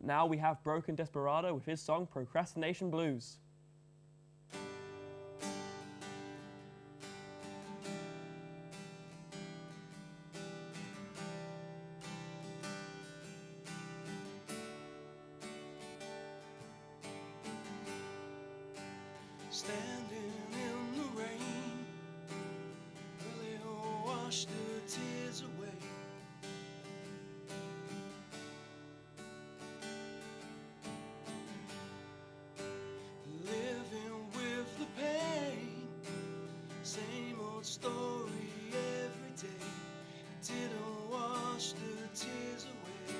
now we have Broken Desperado with his song Procrastination Blues. Standing in the rain, will it wash the tears away? Living with the pain, same old story every day. It didn't wash the tears away.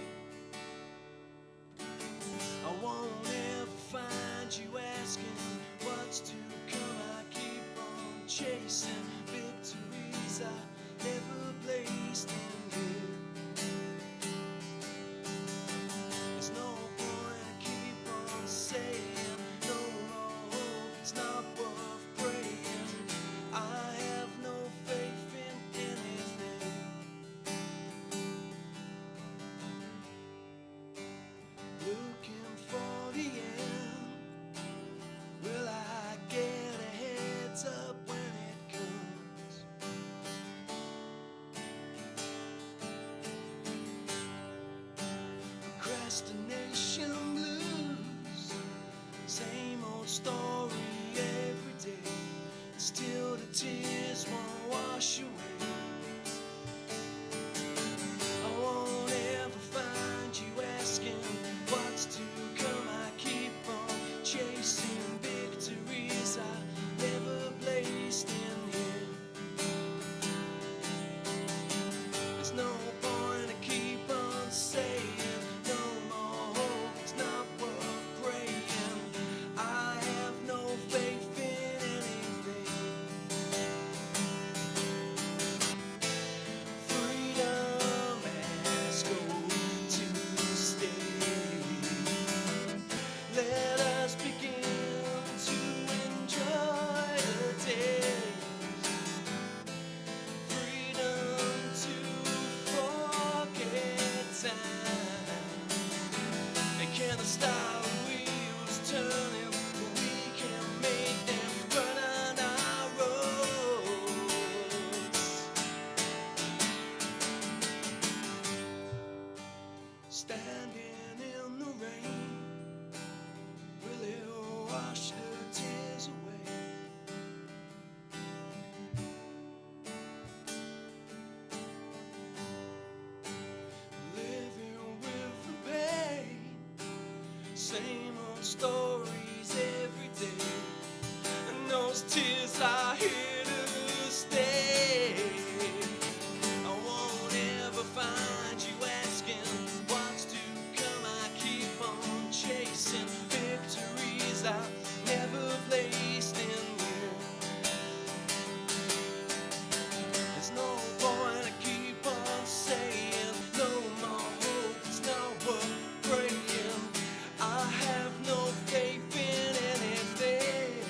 I won't ever find you asking what's to come. I keep on chasing victories I never placed in here. There's no point I keep on saying no more hope, it's not worth praying. I have no faith in anything. Looking for the end, will I get a heads up when it comes? Procrastination blues, same old story every day. Still the tears won't wash away. I won't ever find you asking what's to come. I keep on chasing victories I never placed in here. There's no point I keep on saying no more hope, it's not worth praying. I have no faith in anything. Freedom has gone to stay. Let us begin to enjoy the day. Freedom to forget time. They can't stop the wheels turning, but we can make them run on our roads. Standing in the rain, will it wash the tears away? Living with the pain, same old stories every day. And those tears are here to stay. I won't ever find you asking what's to come. I keep on chasing victories I never placed in here. There's no point I keep on saying no more hope, it's not worth praying. I have no faith in anything.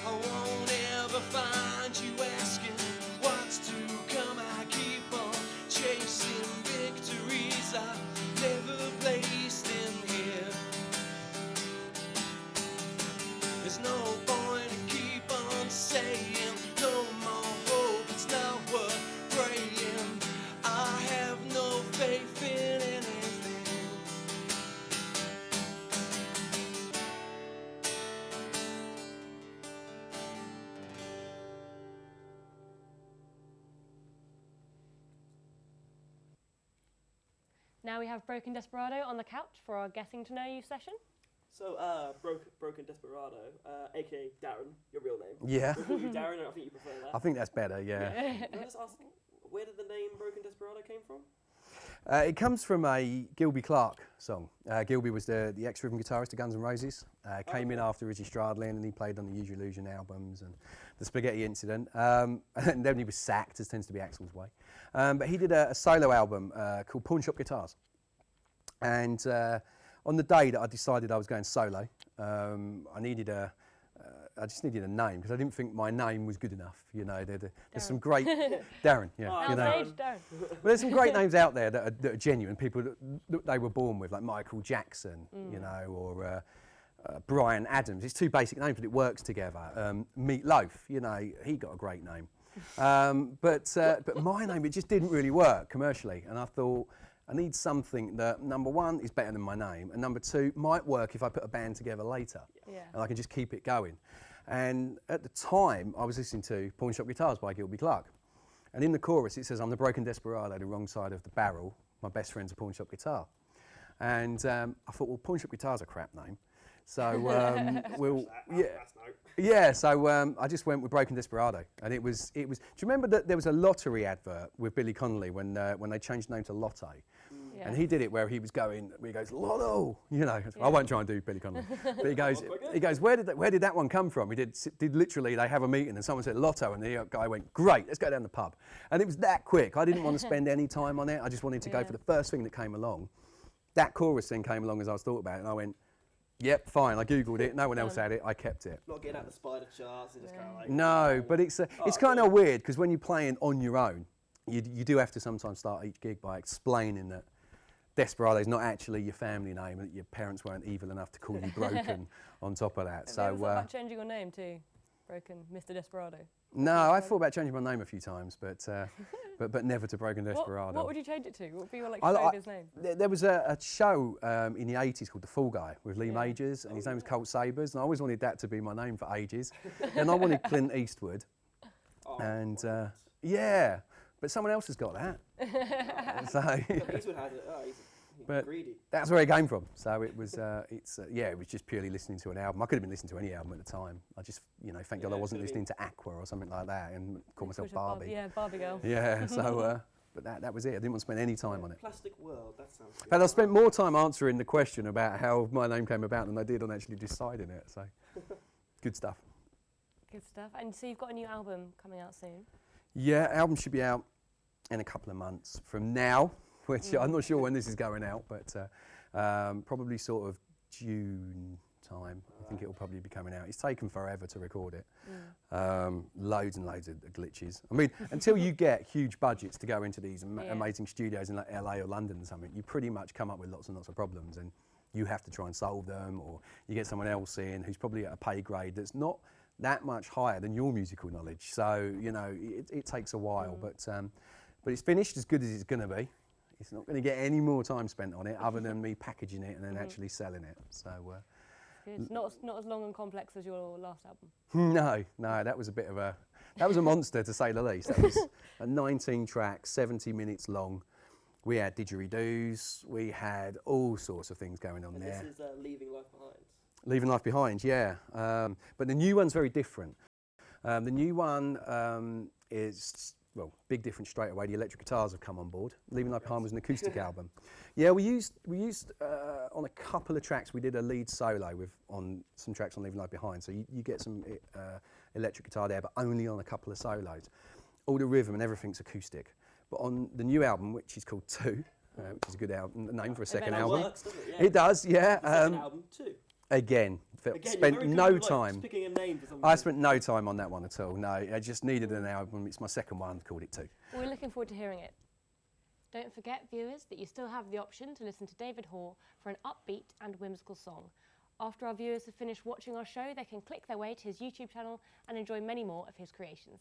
I won't ever find you asking what's to come. I keep on chasing victories I never placed in here. There's no point to keep on saying no more hope, it's not worth praying. I have no faith in anything. Now we have Broken Desperado on the couch for our Getting to Know You session. So, Broken Desperado, aka Darren, your real name. Yeah. We'll call you Darren, and I think you prefer that. I think that's better, yeah. Can I just ask, where did the name Broken Desperado came from? It comes from a Gilby Clarke song. Gilby was the ex-rhythm guitarist of Guns N' Roses. Came in after Izzy Stradlin, and he played on the Use Your Illusion albums and the Spaghetti Incident. And then he was sacked, as tends to be Axl's way. But he did a solo album called Pawn Shop Guitars. And on the day that I decided I was going solo, I needed a I just needed a name because I didn't think my name was good enough. You know, there's some great Darren. Yeah, Oh, you know. Age, Darren. Well, there's some great names out there that are genuine. People that they were born with, like Michael Jackson, you know, or Brian Adams. It's two basic names, but it works together. Meat Loaf, you know, he got a great name. But my name, it just didn't really work commercially, and I thought, I need something that, number one, is better than my name, and number two, might work if I put a band together later, and I can just keep it going. And at the time, I was listening to Pawn Shop Guitars by Gilby Clarke. And in the chorus, it says, I'm the broken desperado, the wrong side of the barrel. My best friend's a pawn shop guitar. And I thought, well, Pawn Shop Guitar's a crap name. So so I just went with Broken Desperado, and it was. Do you remember that there was a lottery advert with Billy Connolly when they changed the name to Lotto, and he did it where he goes Lotto, you know. I won't try and do Billy Connolly, but he goes, where did that one come from? He did literally. They have a meeting and someone said Lotto, and the guy went, great, let's go down the pub, and it was that quick. I didn't want to spend any time on it. I just wanted to go for the first thing that came along. That chorus then came along as I was thought about it, and I went, yep, fine. I googled it. No one else had it. I kept it. Not getting out the spider charts and just kind of like. No, but it's kind of weird because when you're playing on your own, you do have to sometimes start each gig by explaining that Desperado is not actually your family name, and that your parents weren't evil enough to call you Broken on top of that. Have you ever thought about changing your name to Broken Mr. Desperado? No, I thought about changing my name a few times, but never to Broken Desperado. What would you change it to? What would be your showbiz name? There was a show in the 80s called The Fall Guy with Lee Majors, and his name was Colt Sabers, and I always wanted that to be my name for ages. And I wanted Clint Eastwood, and but someone else has got that. So Eastwood has it. Oh, he's greedy. That's where it came from. So it was, it was just purely listening to an album. I could have been listening to any album at the time. I just, thank God I wasn't listening to Aqua or something like that and call myself Barbie. Barbie girl. Yeah, so, but that was it. I didn't want to spend any time on it. Plastic World, that sounds good. But I spent more time answering the question about how my name came about than I did on actually deciding it. So, good stuff. Good stuff. And so you've got a new album coming out soon? Yeah, album should be out in a couple of months from now. Which I'm not sure when this is going out, but probably sort of June time. I think it'll probably be coming out. It's taken forever to record it. Loads and loads of glitches. I mean, until you get huge budgets to go into these amazing studios in like LA or London or something, you pretty much come up with lots and lots of problems, and you have to try and solve them, or you get someone else in who's probably at a pay grade that's not that much higher than your musical knowledge. So, it takes a while, but it's finished as good as it's going to be. It's not going to get any more time spent on it other than me packaging it and then actually selling it. So good. Not as long and complex as your last album. No, that was a monster to say the least. That was a 19 tracks, 70 minutes long. We had didgeridoos, we had all sorts of things going on there. This is Leaving Life Behind. Leaving Life Behind, yeah. But the new one's very different. The new one is, well, big difference straight away. The electric guitars have come on board. Leaving Life Behind was an acoustic album. Yeah, we used on a couple of tracks, we did a lead solo on some tracks on Leaving Life Behind. So you get some electric guitar there, but only on a couple of solos. All the rhythm and everything's acoustic. But on the new album, which is called 2, which is a good name for a second album. Works, doesn't it? Yeah. It does, yeah. Second album 2. Again, spent no time. Picking a name for something. I spent no time on that one at all. No, I just needed an album. It's my second one. Called it 2. We're looking forward to hearing it. Don't forget, viewers, that you still have the option to listen to David Hoare for an upbeat and whimsical song. After our viewers have finished watching our show, they can click their way to his YouTube channel and enjoy many more of his creations.